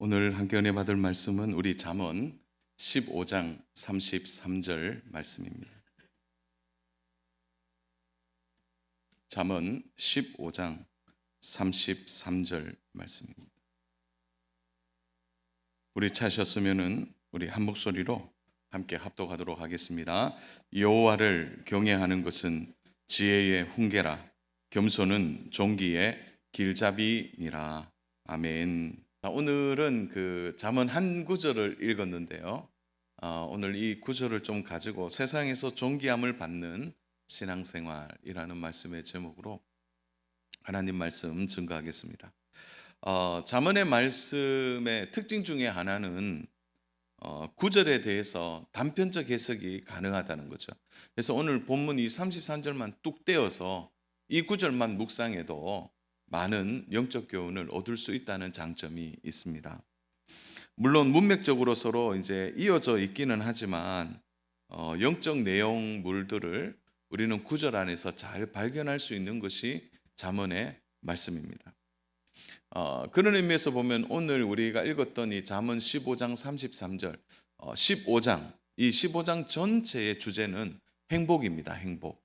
오늘 함께 은혜 받을 말씀은 우리 잠언 15장 33절 말씀입니다. 잠언 15장 33절 말씀입니다. 우리 찾으셨으면은 우리 한 목소리로 함께 합독하도록 하겠습니다. 여호와를 경외하는 것은 지혜의 훈계라, 겸손은 종기의 길잡이니라. 아멘. 오늘은 그 잠언 한 구절을 읽었는데요. 오늘 이 구절을 좀 가지고 세상에서 존귀함을 받는 신앙생활이라는 말씀의 제목으로 하나님 말씀 증거하겠습니다. 잠언의 말씀의 특징 중에 하나는 구절에 대해서 단편적 해석이 가능하다는 거죠. 그래서 오늘 본문 이 33절만 뚝 떼어서 이 구절만 묵상해도 많은 영적 교훈을 얻을 수 있다는 장점이 있습니다. 물론 문맥적으로 서로 이제 이어져 있기는 하지만 영적 내용물들을 우리는 구절 안에서 잘 발견할 수 있는 것이 잠언의 말씀입니다. 그런 의미에서 보면 오늘 우리가 읽었던 이 잠언 15장 33절, 15장, 이 15장 전체의 주제는 행복입니다. 행복.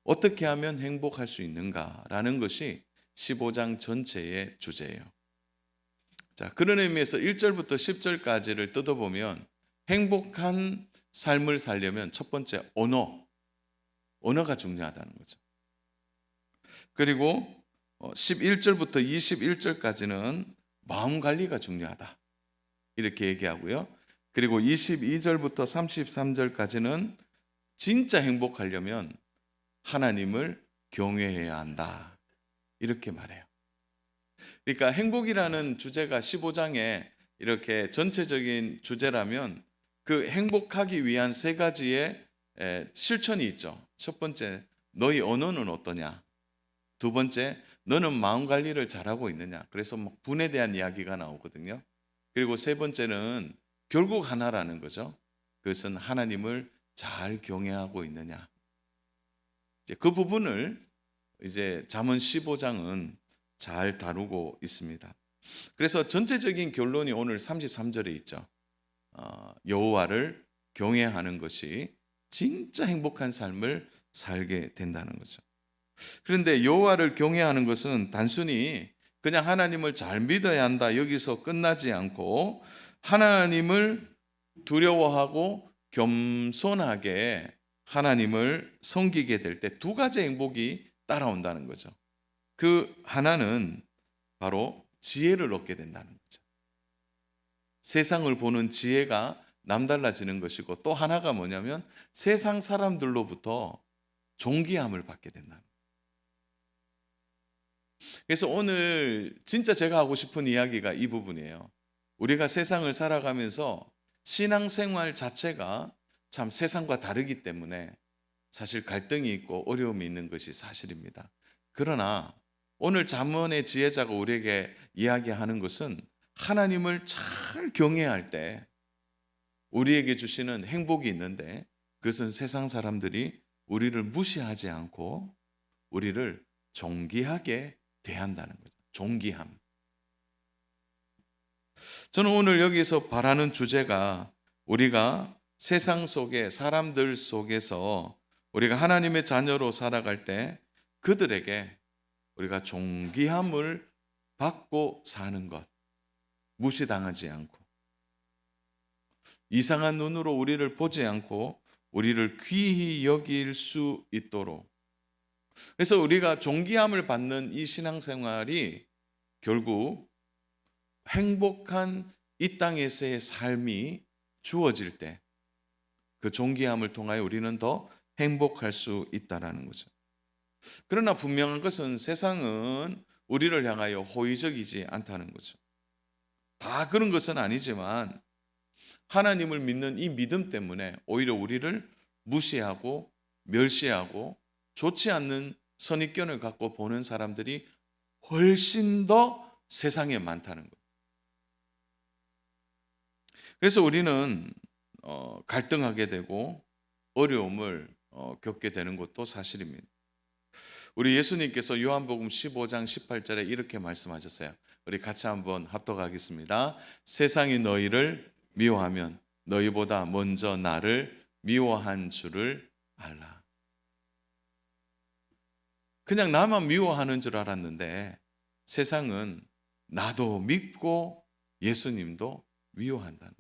어떻게 하면 행복할 수 있는가라는 것이 15장 전체의 주제예요. 자, 그런 의미에서 1절부터 10절까지를 뜯어보면 행복한 삶을 살려면 첫 번째 언어가 중요하다는 거죠. 그리고 11절부터 21절까지는 마음 관리가 중요하다. 이렇게 얘기하고요. 그리고 22절부터 33절까지는 진짜 행복하려면 하나님을 경외해야 한다. 이렇게 말해요. 그러니까 행복이라는 주제가 15장에 이렇게 전체적인 주제라면 그 행복하기 위한 세 가지의 실천이 있죠. 첫 번째, 너희 언어는 어떠냐? 두 번째, 너는 마음 관리를 잘하고 있느냐? 그래서 분에 대한 이야기가 나오거든요. 그리고 세 번째는 결국 하나라는 거죠. 그것은 하나님을 잘 경외하고 있느냐? 이제 그 부분을 이제 잠언 15장은 잘 다루고 있습니다. 그래서 전체적인 결론이 오늘 33절에 있죠. 여호와를 경외하는 것이 진짜 행복한 삶을 살게 된다는 거죠. 그런데 여호와를 경외하는 것은 단순히 그냥 하나님을 잘 믿어야 한다 여기서 끝나지 않고 하나님을 두려워하고 겸손하게 하나님을 섬기게 될 때 두 가지 행복이 따라온다는 거죠. 그 하나는 바로 지혜를 얻게 된다는 거죠. 세상을 보는 지혜가 남달라지는 것이고 또 하나가 뭐냐면 세상 사람들로부터 존귀함을 받게 된다는 거예요. 그래서 오늘 진짜 제가 하고 싶은 이야기가 이 부분이에요. 우리가 세상을 살아가면서 신앙생활 자체가 참 세상과 다르기 때문에 사실 갈등이 있고 어려움이 있는 것이 사실입니다. 그러나 오늘 잠언의 지혜자가 우리에게 이야기하는 것은 하나님을 잘 경외할 때 우리에게 주시는 행복이 있는데 그것은 세상 사람들이 우리를 무시하지 않고 우리를 존귀하게 대한다는 거죠. 존귀함. 저는 오늘 여기서 바라는 주제가 우리가 세상 속에 사람들 속에서 우리가 하나님의 자녀로 살아갈 때 그들에게 우리가 존귀함을 받고 사는 것, 무시당하지 않고 이상한 눈으로 우리를 보지 않고 우리를 귀히 여길 수 있도록, 그래서 우리가 존귀함을 받는 이 신앙생활이 결국 행복한 이 땅에서의 삶이 주어질 때 그 존귀함을 통하여 우리는 더 행복할 수 있다는 거죠. 그러나 분명한 것은 세상은 우리를 향하여 호의적이지 않다는 거죠. 다 그런 것은 아니지만 하나님을 믿는 이 믿음 때문에 오히려 우리를 무시하고 멸시하고 좋지 않는 선입견을 갖고 보는 사람들이 훨씬 더 세상에 많다는 거예요. 그래서 우리는 갈등하게 되고 어려움을 겪게 되는 것도 사실입니다. 우리 예수님께서 요한복음 15장 18절에 이렇게 말씀하셨어요. 우리 같이 한번 합독하겠습니다. 세상이 너희를 미워하면 너희보다 먼저 나를 미워한 줄을 알라. 그냥 나만 미워하는 줄 알았는데 세상은 나도 믿고 예수님도 미워한다는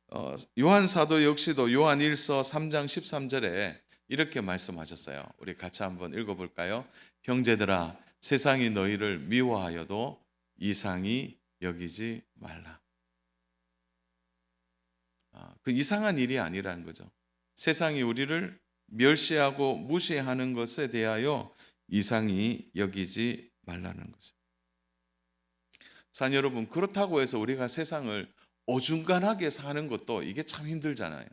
거죠. 요한 사도 역시도 요한 1서 3장 13절에 이렇게 말씀하셨어요. 우리 같이 한번 읽어볼까요? 형제들아, 세상이 너희를 미워하여도 이상히 여기지 말라. 그 이상한 일이 아니라는 거죠. 세상이 우리를 멸시하고 무시하는 것에 대하여 이상히 여기지 말라는 거죠. 사랑 여러분, 그렇다고 해서 우리가 세상을 어중간하게 사는 것도 이게 참 힘들잖아요.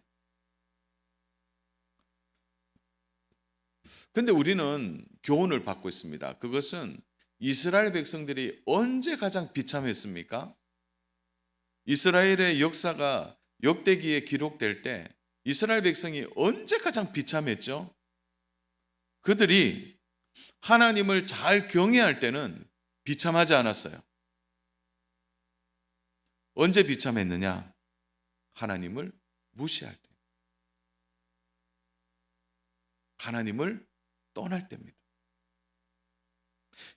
근데 우리는 교훈을 받고 있습니다. 그것은 이스라엘 백성들이 언제 가장 비참했습니까? 이스라엘의 역사가 역대기에 기록될 때 이스라엘 백성이 언제 가장 비참했죠? 그들이 하나님을 잘 경외할 때는 비참하지 않았어요. 언제 비참했느냐? 하나님을 무시할 때. 하나님을 떠날 때입니다.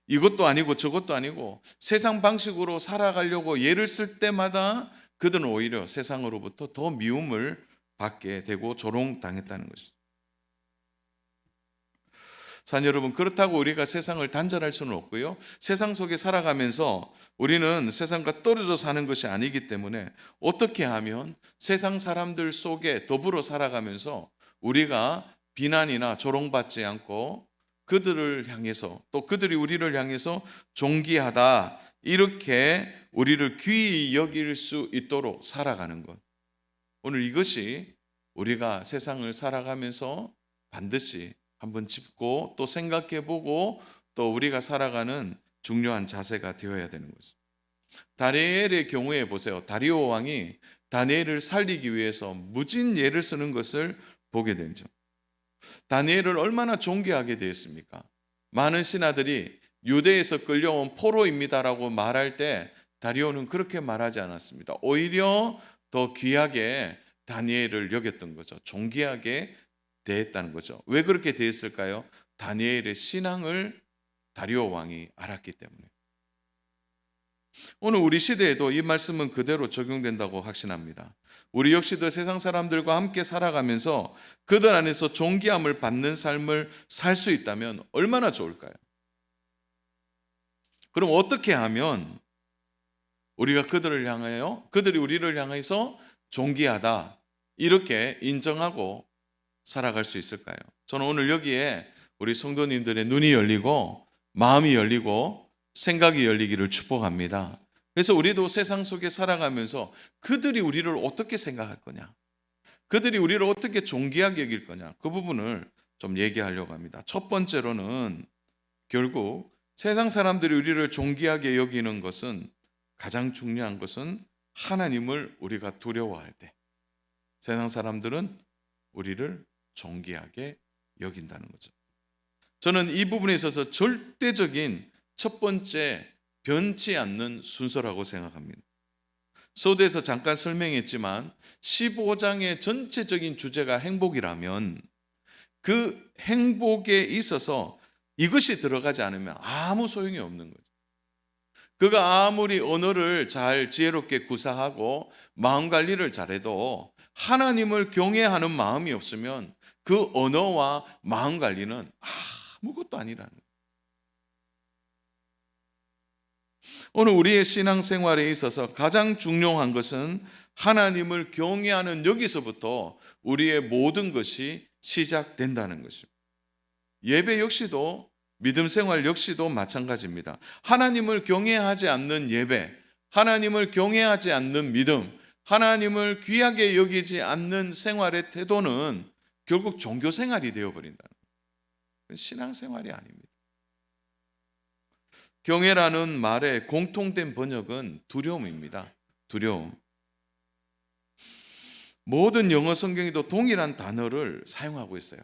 이것도 아니고 저것도 아니고 세상 방식으로 살아가려고 애를 쓸 때마다 그들은 오히려 세상으로부터 더 미움을 받게 되고 조롱당했다는 것이죠. 사랑 여러분, 그렇다고 우리가 세상을 단절할 수는 없고요. 세상 속에 살아가면서 우리는 세상과 떨어져 사는 것이 아니기 때문에 어떻게 하면 세상 사람들 속에 더불어 살아가면서 우리가 비난이나 조롱받지 않고 그들을 향해서 또 그들이 우리를 향해서 존귀하다 이렇게 우리를 귀히 여길 수 있도록 살아가는 것. 오늘 이것이 우리가 세상을 살아가면서 반드시 한번 짚고 또 생각해 보고 또 우리가 살아가는 중요한 자세가 되어야 되는 거죠. 다니엘의 경우에 보세요. 다리오 왕이 다니엘을 살리기 위해서 무진 예를 쓰는 것을 보게 되죠. 다니엘을 얼마나 존귀하게 되었습니까? 많은 신하들이 유대에서 끌려온 포로입니다라고 말할 때 다리오는 그렇게 말하지 않았습니다. 오히려 더 귀하게 다니엘을 여겼던 거죠. 존귀하게 대했다는 거죠. 왜 그렇게 대했을까요? 다니엘의 신앙을 다리오 왕이 알았기 때문에. 오늘 우리 시대에도 이 말씀은 그대로 적용된다고 확신합니다. 우리 역시도 세상 사람들과 함께 살아가면서 그들 안에서 존귀함을 받는 삶을 살 수 있다면 얼마나 좋을까요? 그럼 어떻게 하면 우리가 그들을 향하여, 그들이 우리를 향해서 존귀하다 이렇게 인정하고 살아갈 수 있을까요? 저는 오늘 여기에 우리 성도님들의 눈이 열리고 마음이 열리고 생각이 열리기를 축복합니다. 그래서 우리도 세상 속에 살아가면서 그들이 우리를 어떻게 생각할 거냐, 그들이 우리를 어떻게 존귀하게 여길 거냐, 그 부분을 좀 얘기하려고 합니다. 첫 번째로는 결국 세상 사람들이 우리를 존귀하게 여기는 것은, 가장 중요한 것은 하나님을 우리가 두려워할 때 세상 사람들은 우리를 존귀하게 여긴다는 거죠. 저는 이 부분에 있어서 절대적인 첫 번째 변치 않는 순서라고 생각합니다. 서두에서 잠깐 설명했지만 15장의 전체적인 주제가 행복이라면 그 행복에 있어서 이것이 들어가지 않으면 아무 소용이 없는 거죠. 그가 아무리 언어를 잘 지혜롭게 구사하고 마음 관리를 잘해도 하나님을 경외하는 마음이 없으면 그 언어와 마음 관리는 아무것도 아니라는 거예요. 오늘 우리의 신앙생활에 있어서 가장 중요한 것은 하나님을 경외하는 여기서부터 우리의 모든 것이 시작된다는 것입니다. 예배 역시도, 믿음 생활 역시도 마찬가지입니다. 하나님을 경외하지 않는 예배, 하나님을 경외하지 않는 믿음, 하나님을 귀하게 여기지 않는 생활의 태도는 결국 종교 생활이 되어버린다는 거예요. 신앙생활이 아닙니다. 경외라는 말의 공통된 번역은 두려움입니다. 두려움. 모든 영어 성경에도 동일한 단어를 사용하고 있어요.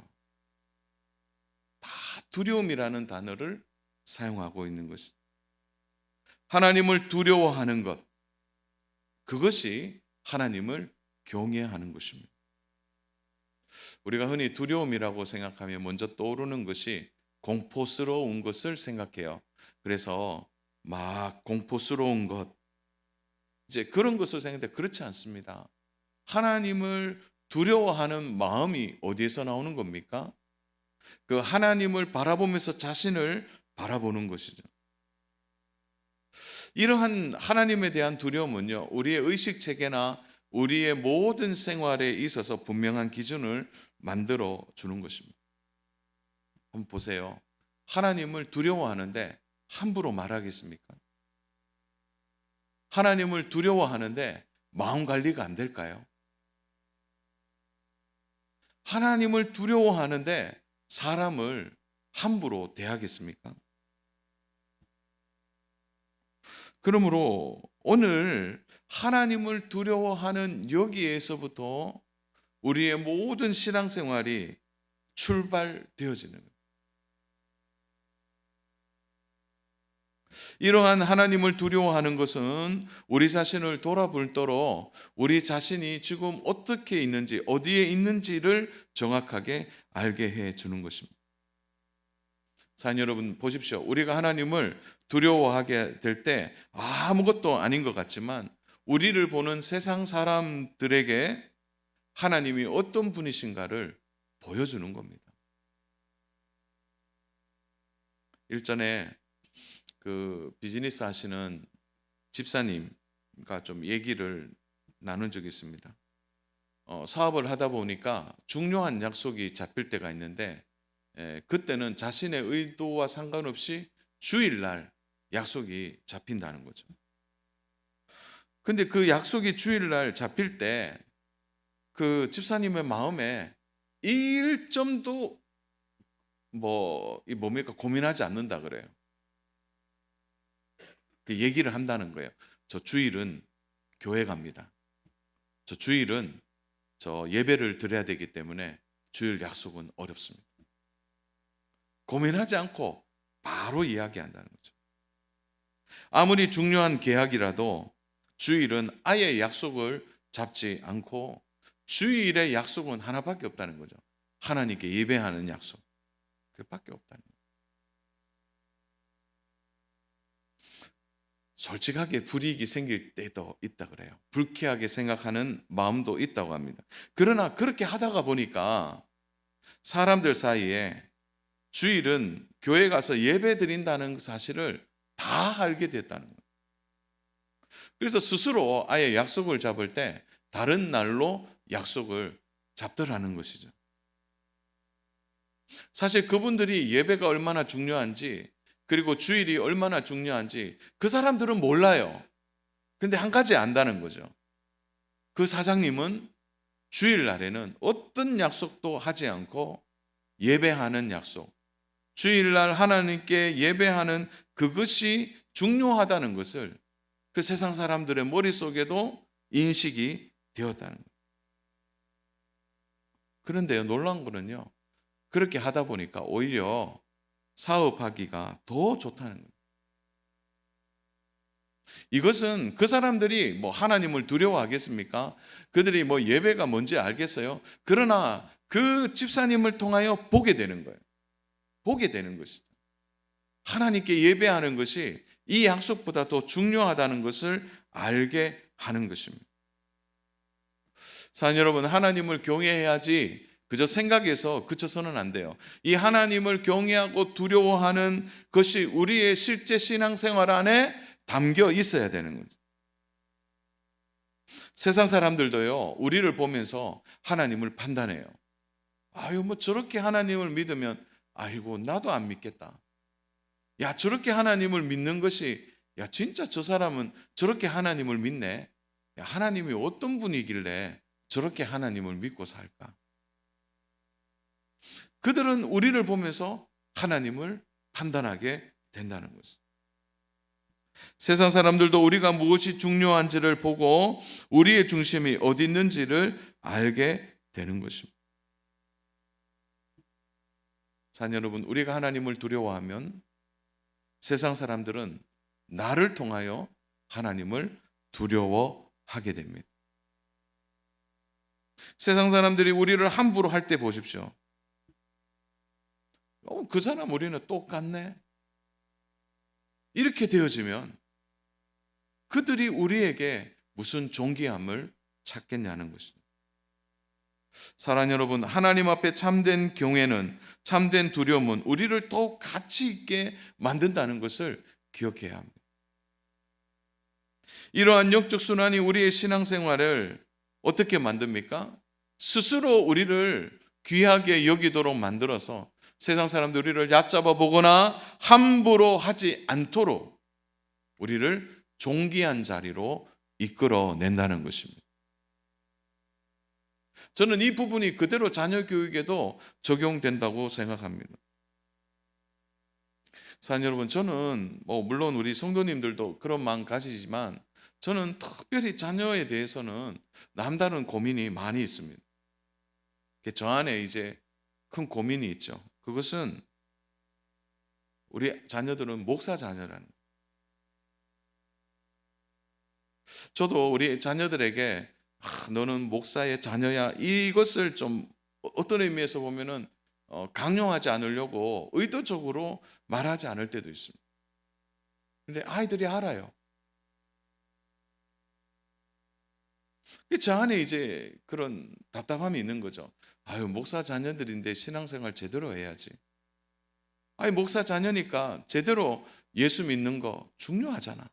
두려움이라는 단어를 사용하고 있는 것이죠. 하나님을 두려워하는 것, 그것이 하나님을 경외하는 것입니다. 우리가 흔히 두려움이라고 생각하면 먼저 떠오르는 것이 공포스러운 것을 생각해요. 그래서 막 공포스러운 것, 이제 그런 것을 생각하는데 그렇지 않습니다. 하나님을 두려워하는 마음이 어디에서 나오는 겁니까? 그 하나님을 바라보면서 자신을 바라보는 것이죠. 이러한 하나님에 대한 두려움은요, 우리의 의식 체계나 우리의 모든 생활에 있어서 분명한 기준을 만들어 주는 것입니다. 한번 보세요. 하나님을 두려워하는데 함부로 말하겠습니까? 하나님을 두려워하는데 마음 관리가 안 될까요? 하나님을 두려워하는데 사람을 함부로 대하겠습니까? 그러므로 오늘 하나님을 두려워하는 여기에서부터 우리의 모든 신앙생활이 출발되어지는 거예요. 이러한 하나님을 두려워하는 것은 우리 자신을 돌아볼 때로 우리 자신이 지금 어떻게 있는지, 어디에 있는지를 정확하게 알게 해 주는 것입니다. 사연 여러분 보십시오. 우리가 하나님을 두려워하게 될 때 아무것도 아닌 것 같지만 우리를 보는 세상 사람들에게 하나님이 어떤 분이신가를 보여주는 겁니다. 일전에 그 비즈니스 하시는 집사님과 좀 얘기를 나눈 적이 있습니다. 사업을 하다 보니까 중요한 약속이 잡힐 때가 있는데 그때는 자신의 의도와 상관없이 주일날 약속이 잡힌다는 거죠. 근데 그 약속이 주일날 잡힐 때 그 집사님의 마음에 일점도 뭡니까 고민하지 않는다 그래요. 그 얘기를 한다는 거예요. 저 주일은 교회 갑니다. 저 주일은 저 예배를 드려야 되기 때문에 주일 약속은 어렵습니다. 고민하지 않고 바로 이야기한다는 거죠. 아무리 중요한 계약이라도 주일은 아예 약속을 잡지 않고 주일의 약속은 하나밖에 없다는 거죠. 하나님께 예배하는 약속. 그밖에 없다는 거예요. 솔직하게 불이익이 생길 때도 있다 그래요. 불쾌하게 생각하는 마음도 있다고 합니다. 그러나 그렇게 하다가 보니까 사람들 사이에 주일은 교회 가서 예배 드린다는 사실을 다 알게 됐다는 거예요. 그래서 스스로 아예 약속을 잡을 때 다른 날로 약속을 잡더라는 것이죠. 사실 그분들이 예배가 얼마나 중요한지 그리고 주일이 얼마나 중요한지 그 사람들은 몰라요. 근데 한 가지 안다는 거죠. 그 사장님은 주일날에는 어떤 약속도 하지 않고 예배하는 약속, 주일날 하나님께 예배하는 그것이 중요하다는 것을 그 세상 사람들의 머릿속에도 인식이 되었다는 거예요. 그런데요, 놀라운 거는요, 그렇게 하다 보니까 오히려 사업하기가 더 좋다는 거예요. 이것은 그 사람들이 하나님을 두려워하겠습니까? 그들이 예배가 뭔지 알겠어요? 그러나 그 집사님을 통하여 보게 되는 거예요. 보게 되는 것이죠. 하나님께 예배하는 것이 이 약속보다 더 중요하다는 것을 알게 하는 것입니다. 사랑 여러분, 하나님을 경외해야지 그저 생각에서 그쳐서는 안 돼요. 이 하나님을 경외하고 두려워하는 것이 우리의 실제 신앙생활 안에 담겨 있어야 되는 거죠. 세상 사람들도요, 우리를 보면서 하나님을 판단해요. 아유, 저렇게 하나님을 믿으면, 아이고, 나도 안 믿겠다. 야, 저렇게 하나님을 믿는 것이, 야, 진짜 저 사람은 저렇게 하나님을 믿네. 야, 하나님이 어떤 분이길래 저렇게 하나님을 믿고 살까? 그들은 우리를 보면서 하나님을 판단하게 된다는 거죠. 세상 사람들도 우리가 무엇이 중요한지를 보고 우리의 중심이 어디 있는지를 알게 되는 것입니다. 사랑하는 여러분, 우리가 하나님을 두려워하면 세상 사람들은 나를 통하여 하나님을 두려워하게 됩니다. 세상 사람들이 우리를 함부로 할 때 보십시오. 그 사람 우리는 똑같네. 이렇게 되어지면 그들이 우리에게 무슨 존귀함을 찾겠냐는 것입니다. 사랑하는 여러분, 하나님 앞에 참된 경외는, 참된 두려움은 우리를 더욱 가치 있게 만든다는 것을 기억해야 합니다. 이러한 영적 순환이 우리의 신앙생활을 어떻게 만듭니까? 스스로 우리를 귀하게 여기도록 만들어서 세상 사람들이 우리를 얕잡아 보거나 함부로 하지 않도록 우리를 존귀한 자리로 이끌어낸다는 것입니다. 저는 이 부분이 그대로 자녀 교육에도 적용된다고 생각합니다. 사랑하는 여러분, 저는 물론 우리 성도님들도 그런 마음 가지지만 저는 특별히 자녀에 대해서는 남다른 고민이 많이 있습니다. 저 안에 이제 큰 고민이 있죠. 그것은 우리 자녀들은 목사 자녀라는 거예요. 저도 우리 자녀들에게 너는 목사의 자녀야, 이것을 좀 어떤 의미에서 보면은 강요하지 않으려고 의도적으로 말하지 않을 때도 있습니다. 근데 아이들이 알아요. 저 안에 이제 그런 답답함이 있는 거죠. 아유, 목사 자녀들인데 신앙생활 제대로 해야지. 아니, 목사 자녀니까 제대로 예수 믿는 거 중요하잖아.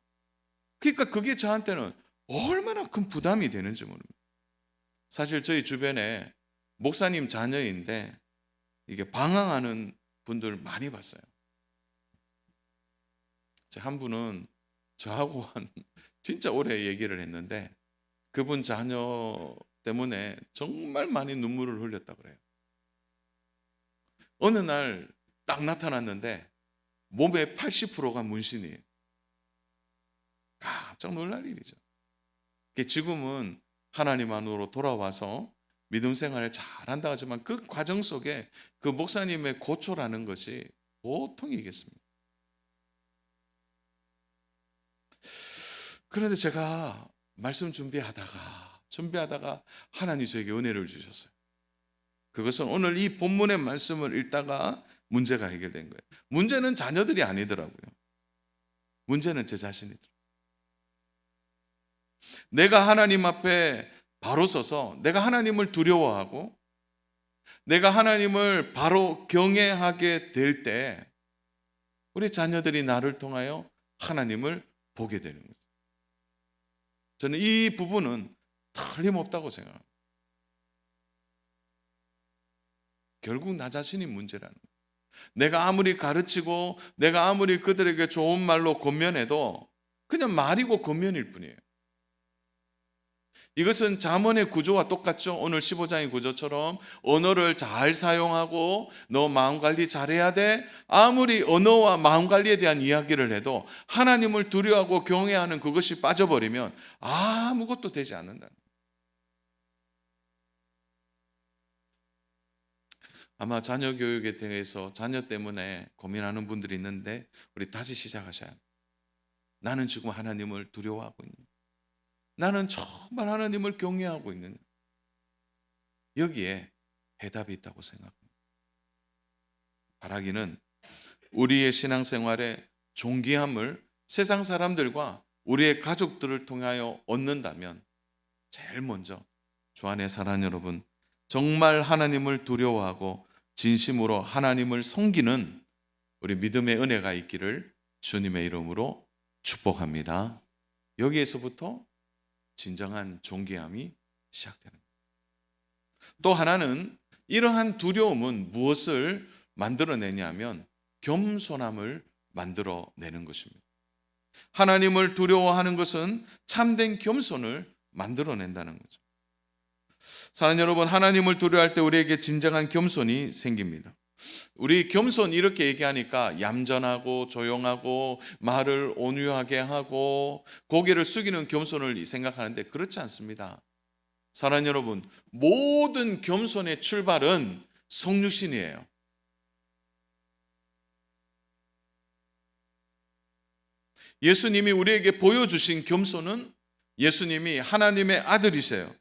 그러니까 그게 저한테는 얼마나 큰 부담이 되는지 모릅니다. 사실 저희 주변에 목사님 자녀인데 이게 방황하는 분들 많이 봤어요. 한 분은 저하고 진짜 오래 얘기를 했는데 그분 자녀 때문에 정말 많이 눈물을 흘렸다 그래요. 어느 날 딱 나타났는데 몸의 80%가 문신이에요. 깜짝 놀랄 일이죠. 지금은 하나님 안으로 돌아와서 믿음 생활을 잘한다 하지만 그 과정 속에 그 목사님의 고초라는 것이 보통이겠습니다. 그런데 제가 말씀 준비하다가 하나님이 저에게 은혜를 주셨어요. 그것은 오늘 이 본문의 말씀을 읽다가 문제가 해결된 거예요. 문제는 자녀들이 아니더라고요. 문제는 제 자신이더라고요. 내가 하나님 앞에 바로 서서 내가 하나님을 두려워하고 내가 하나님을 바로 경외하게 될 때 우리 자녀들이 나를 통하여 하나님을 보게 되는 거죠. 저는 이 부분은 틀림없다고 생각합니다. 결국 나 자신이 문제라는 거예요. 내가 아무리 가르치고 내가 아무리 그들에게 좋은 말로 권면해도 그냥 말이고 권면일 뿐이에요. 이것은 잠언의 구조와 똑같죠. 오늘 15장의 구조처럼 언어를 잘 사용하고 너 마음 관리 잘해야 돼. 아무리 언어와 마음 관리에 대한 이야기를 해도 하나님을 두려워하고 경외하는 그것이 빠져버리면 아무것도 되지 않는다는 거예요. 아마 자녀 교육에 대해서 자녀 때문에 고민하는 분들이 있는데 우리 다시 시작하셔야 합니다. 나는 지금 하나님을 두려워하고 있는, 나는 정말 하나님을 경외하고 있는, 여기에 해답이 있다고 생각합니다. 바라기는 우리의 신앙생활에 존귀함을 세상 사람들과 우리의 가족들을 통하여 얻는다면 제일 먼저 주 안에 사랑하는 여러분, 정말 하나님을 두려워하고 진심으로 하나님을 섬기는 우리 믿음의 은혜가 있기를 주님의 이름으로 축복합니다. 여기에서부터 진정한 존귀함이 시작되는 거예요. 또 하나는 이러한 두려움은 무엇을 만들어내냐면 겸손함을 만들어내는 것입니다. 하나님을 두려워하는 것은 참된 겸손을 만들어낸다는 거죠. 사랑하는 여러분, 하나님을 두려워할 때 우리에게 진정한 겸손이 생깁니다. 우리 겸손 이렇게 얘기하니까 얌전하고 조용하고 말을 온유하게 하고 고개를 숙이는 겸손을 생각하는데 그렇지 않습니다. 사랑하는 여러분, 모든 겸손의 출발은 성육신이에요. 예수님이 우리에게 보여주신 겸손은 예수님이 하나님의 아들이세요.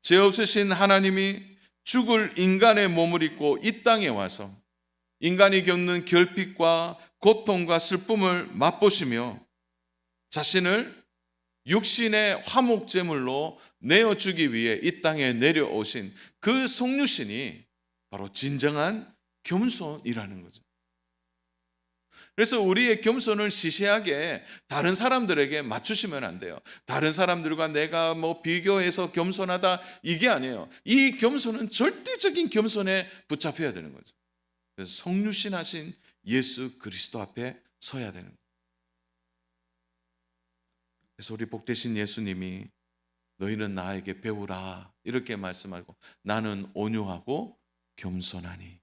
죄 없으신 하나님이 죽을 인간의 몸을 입고 이 땅에 와서 인간이 겪는 결핍과 고통과 슬픔을 맛보시며 자신을 육신의 화목제물로 내어주기 위해 이 땅에 내려오신 그 속류신이 바로 진정한 겸손이라는 거죠. 그래서 우리의 겸손을 시시하게 다른 사람들에게 맞추시면 안 돼요. 다른 사람들과 내가 비교해서 겸손하다, 이게 아니에요. 이 겸손은 절대적인 겸손에 붙잡혀야 되는 거죠. 그래서 성육신하신 예수 그리스도 앞에 서야 되는 거예요. 그래서 우리 복되신 예수님이 너희는 나에게 배우라 이렇게 말씀하고, 나는 온유하고 겸손하니.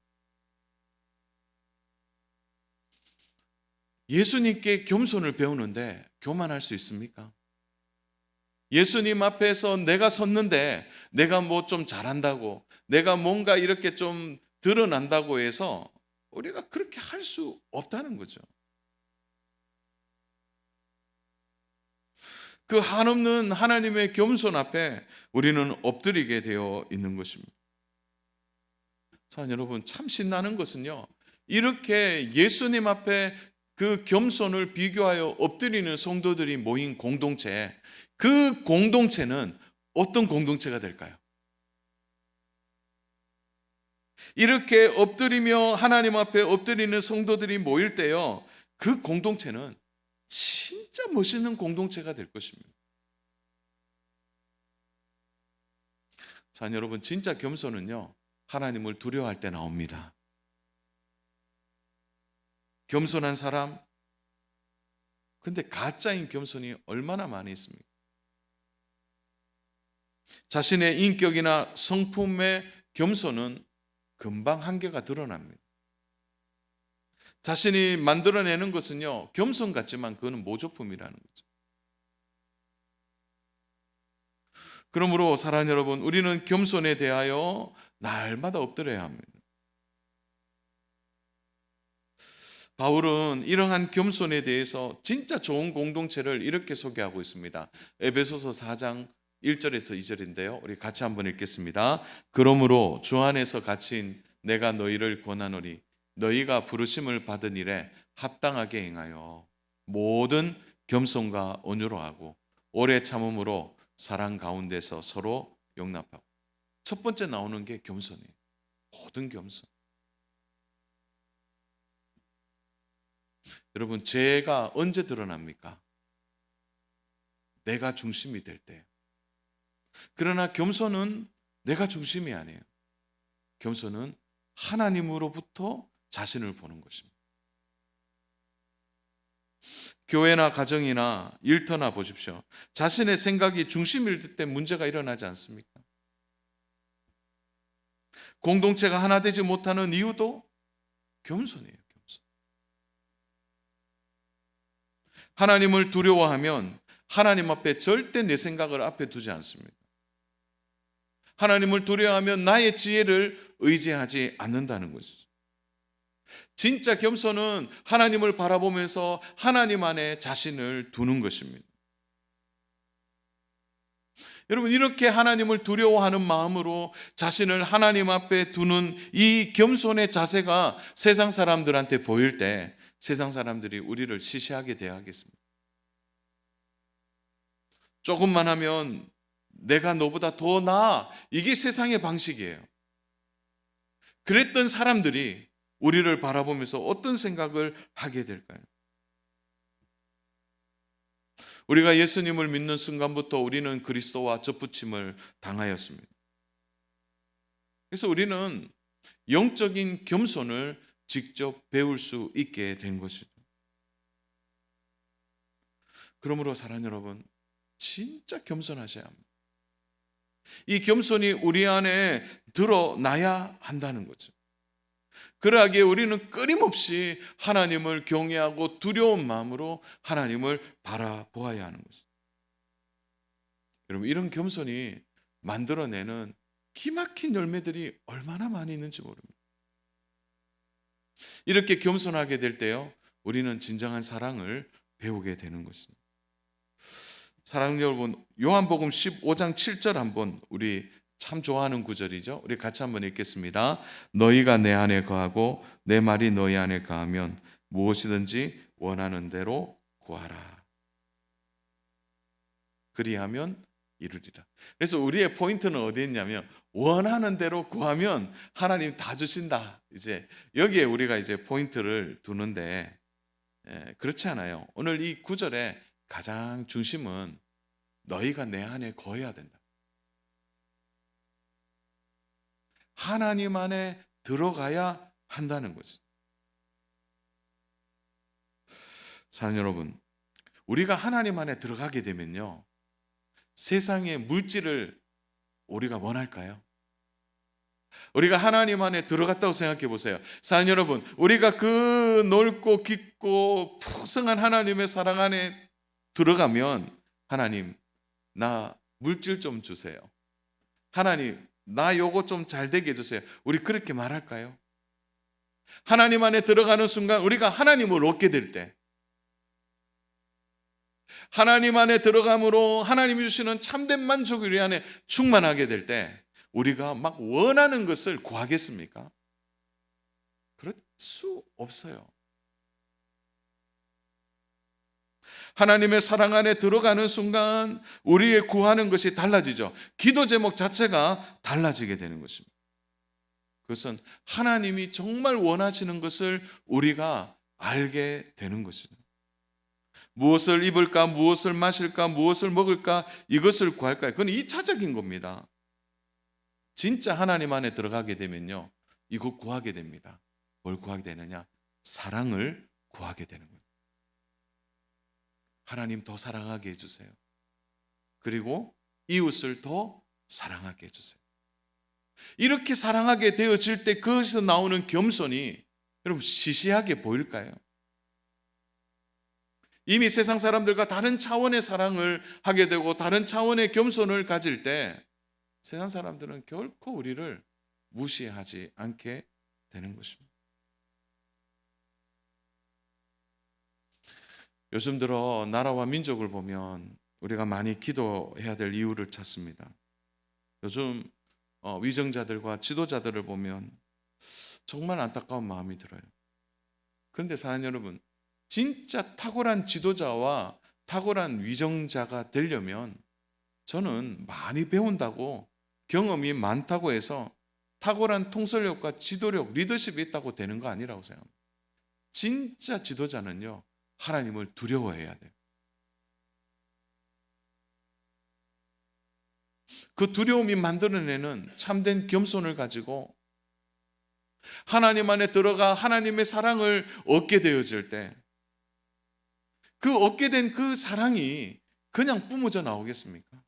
예수님께 겸손을 배우는데 교만할 수 있습니까? 예수님 앞에서 내가 섰는데 내가 좀 잘한다고, 내가 뭔가 이렇게 좀 드러난다고 해서 우리가 그렇게 할 수 없다는 거죠. 그 한없는 하나님의 겸손 앞에 우리는 엎드리게 되어 있는 것입니다. 사랑하는 여러분, 참 신나는 것은요, 이렇게 예수님 앞에 그 겸손을 비교하여 엎드리는 성도들이 모인 공동체, 그 공동체는 어떤 공동체가 될까요? 이렇게 엎드리며 하나님 앞에 엎드리는 성도들이 모일 때요, 그 공동체는 진짜 멋있는 공동체가 될 것입니다. 자, 여러분, 진짜 겸손은요, 하나님을 두려워할 때 나옵니다. 겸손한 사람, 근데 가짜인 겸손이 얼마나 많이 있습니까? 자신의 인격이나 성품의 겸손은 금방 한계가 드러납니다. 자신이 만들어내는 것은요, 겸손 같지만 그거는 모조품이라는 거죠. 그러므로 사랑하는 여러분, 우리는 겸손에 대하여 날마다 엎드려야 합니다. 바울은 이러한 겸손에 대해서 진짜 좋은 공동체를 이렇게 소개하고 있습니다. 에베소서 4장 1절에서 2절인데요. 우리 같이 한번 읽겠습니다. 그러므로 주 안에서 갇힌 내가 너희를 권하노니 너희가 부르심을 받은 일에 합당하게 행하여 모든 겸손과 온유로 하고 오래 참음으로 사랑 가운데서 서로 용납하고. 첫 번째 나오는 게 겸손이에요. 모든 겸손. 여러분, 죄가 언제 드러납니까? 내가 중심이 될 때. 그러나 겸손은 내가 중심이 아니에요. 겸손은 하나님으로부터 자신을 보는 것입니다. 교회나 가정이나 일터나 보십시오. 자신의 생각이 중심일 때 문제가 일어나지 않습니까? 공동체가 하나 되지 못하는 이유도 겸손이에요. 겸손. 하나님을 두려워하면 하나님 앞에 절대 내 생각을 앞에 두지 않습니다. 하나님을 두려워하면 나의 지혜를 의지하지 않는다는 것이죠. 진짜 겸손은 하나님을 바라보면서 하나님 안에 자신을 두는 것입니다. 여러분, 이렇게 하나님을 두려워하는 마음으로 자신을 하나님 앞에 두는 이 겸손의 자세가 세상 사람들한테 보일 때 세상 사람들이 우리를 시시하게 대하겠습니다. 조금만 하면 내가 너보다 더 나아, 이게 세상의 방식이에요. 그랬던 사람들이 우리를 바라보면서 어떤 생각을 하게 될까요? 우리가 예수님을 믿는 순간부터 우리는 그리스도와 접붙임을 당하였습니다. 그래서 우리는 영적인 겸손을 직접 배울 수 있게 된 것이죠. 그러므로 사랑하는 여러분, 진짜 겸손하셔야 합니다. 이 겸손이 우리 안에 드러나야 한다는 거죠. 그러하기에 우리는 끊임없이 하나님을 경외하고 두려운 마음으로 하나님을 바라보아야 하는 것입니다. 여러분, 이런 겸손이 만들어내는 기막힌 열매들이 얼마나 많이 있는지 모릅니다. 이렇게 겸손하게 될 때요, 우리는 진정한 사랑을 배우게 되는 것입니다. 사랑하는 여러분, 요한복음 15장 7절 한번 우리 참 좋아하는 구절이죠. 우리 같이 한번 읽겠습니다. 너희가 내 안에 거하고 내 말이 너희 안에 거하면 무엇이든지 원하는 대로 구하라. 그리하면 이루리라. 그래서 우리의 포인트는 어디에 있냐면 원하는 대로 구하면 하나님 다 주신다. 이제 여기에 우리가 이제 포인트를 두는데 그렇지 않아요. 오늘 이 구절의 가장 중심은 너희가 내 안에 거해야 된다. 하나님 안에 들어가야 한다는 거죠. 사랑하는 여러분, 우리가 하나님 안에 들어가게 되면요, 세상의 물질을 우리가 원할까요? 우리가 하나님 안에 들어갔다고 생각해 보세요. 사랑하는 여러분, 우리가 그 넓고 깊고 풍성한 하나님의 사랑 안에 들어가면 하나님, 나 물질 좀 주세요. 하나님, 나 요거 좀 잘 되게 해주세요. 우리 그렇게 말할까요? 하나님 안에 들어가는 순간 우리가 하나님을 얻게 될 때, 하나님 안에 들어감으로 하나님이 주시는 참된 만족을 우리 안에 충만하게 될 때 우리가 막 원하는 것을 구하겠습니까? 그럴 수 없어요. 하나님의 사랑 안에 들어가는 순간 우리의 구하는 것이 달라지죠. 기도 제목 자체가 달라지게 되는 것입니다. 그것은 하나님이 정말 원하시는 것을 우리가 알게 되는 것이죠. 무엇을 입을까, 무엇을 마실까, 무엇을 먹을까, 이것을 구할까요? 그건 2차적인 겁니다. 진짜 하나님 안에 들어가게 되면요, 이거 구하게 됩니다. 뭘 구하게 되느냐? 사랑을 구하게 되는 거예요. 하나님 더 사랑하게 해주세요. 그리고 이웃을 더 사랑하게 해주세요. 이렇게 사랑하게 되어질 때 그것에서 나오는 겸손이 여러분 시시하게 보일까요? 이미 세상 사람들과 다른 차원의 사랑을 하게 되고 다른 차원의 겸손을 가질 때 세상 사람들은 결코 우리를 무시하지 않게 되는 것입니다. 요즘 들어 나라와 민족을 보면 우리가 많이 기도해야 될 이유를 찾습니다. 요즘 위정자들과 지도자들을 보면 정말 안타까운 마음이 들어요. 그런데 사랑하는 여러분, 진짜 탁월한 지도자와 탁월한 위정자가 되려면 저는 많이 배운다고, 경험이 많다고 해서 탁월한 통솔력과 지도력, 리더십이 있다고 되는 거 아니라고 생각합니다. 진짜 지도자는요, 하나님을 두려워해야 돼요. 그 두려움이 만들어내는 참된 겸손을 가지고 하나님 안에 들어가 하나님의 사랑을 얻게 되어질 때 그 얻게 된 그 사랑이 그냥 뿜어져 나오겠습니까?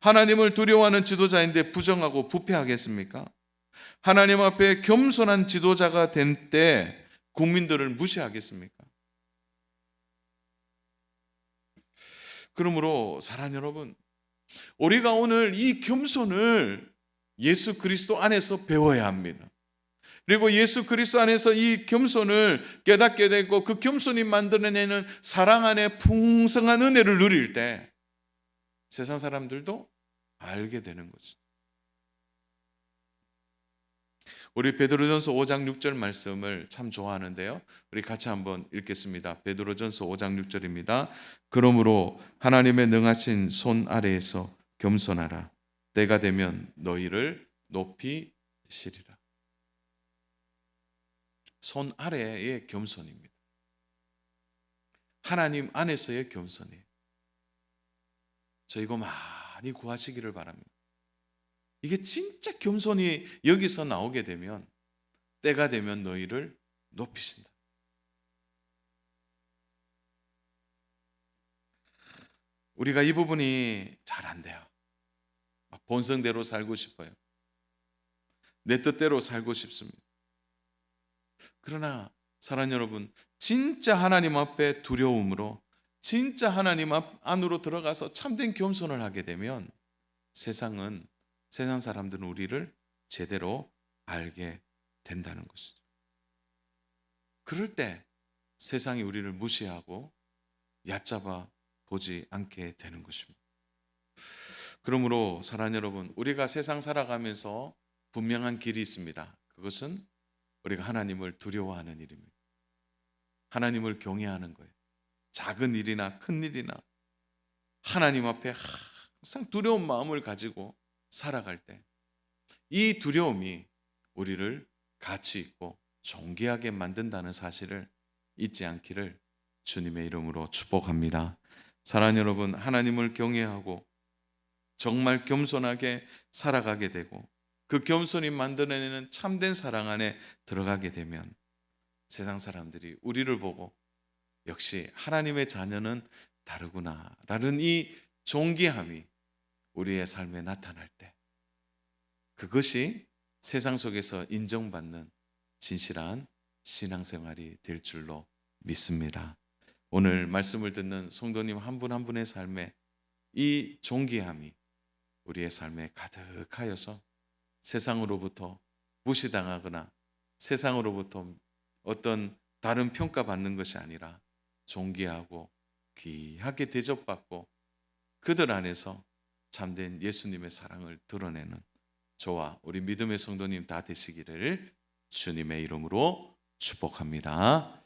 하나님을 두려워하는 지도자인데 부정하고 부패하겠습니까? 하나님 앞에 겸손한 지도자가 된 때 국민들을 무시하겠습니까? 그러므로 사랑하는 여러분, 우리가 오늘 이 겸손을 예수 그리스도 안에서 배워야 합니다. 그리고 예수 그리스도 안에서 이 겸손을 깨닫게 되고 그 겸손이 만들어내는 사랑 안에 풍성한 은혜를 누릴 때 세상 사람들도 알게 되는 거죠. 우리 베드로전서 5장 6절 말씀을 참 좋아하는데요. 우리 같이 한번 읽겠습니다. 베드로전서 5장 6절입니다. 그러므로 하나님의 능하신 손 아래에서 겸손하라. 때가 되면 너희를 높이시리라. 손 아래의 겸손입니다. 하나님 안에서의 겸손이에요. 저 이거 많이 구하시기를 바랍니다. 이게 진짜 겸손이 여기서 나오게 되면 때가 되면 너희를 높이신다. 우리가 이 부분이 잘 안 돼요. 본성대로 살고 싶어요. 내 뜻대로 살고 싶습니다. 그러나 사랑하는 여러분, 진짜 하나님 앞에 두려움으로 진짜 하나님 안으로 들어가서 참된 겸손을 하게 되면 세상 사람들은 우리를 제대로 알게 된다는 것이죠. 그럴 때 세상이 우리를 무시하고 얕잡아 보지 않게 되는 것입니다. 그러므로 사랑하는 여러분, 우리가 세상 살아가면서 분명한 길이 있습니다. 그것은 우리가 하나님을 두려워하는 일입니다. 하나님을 경외하는 거예요. 작은 일이나 큰 일이나 하나님 앞에 항상 두려운 마음을 가지고 살아갈 때 이 두려움이 우리를 가치 있고 존귀하게 만든다는 사실을 잊지 않기를 주님의 이름으로 축복합니다. 사랑하는 여러분, 하나님을 경외하고 정말 겸손하게 살아가게 되고 그 겸손이 만들어내는 참된 사랑 안에 들어가게 되면 세상 사람들이 우리를 보고 역시 하나님의 자녀는 다르구나라는 이 존귀함이 우리의 삶에 나타날 때 그것이 세상 속에서 인정받는 진실한 신앙생활이 될 줄로 믿습니다. 오늘 말씀을 듣는 성도님 한 분 한 분의 삶에 이 존귀함이 우리의 삶에 가득하여서 세상으로부터 무시당하거나 세상으로부터 어떤 다른 평가받는 것이 아니라 존귀하고 귀하게 대접받고 그들 안에서 참된 예수님의 사랑을 드러내는 저와 우리 믿음의 성도님 다 되시기를 주님의 이름으로 축복합니다.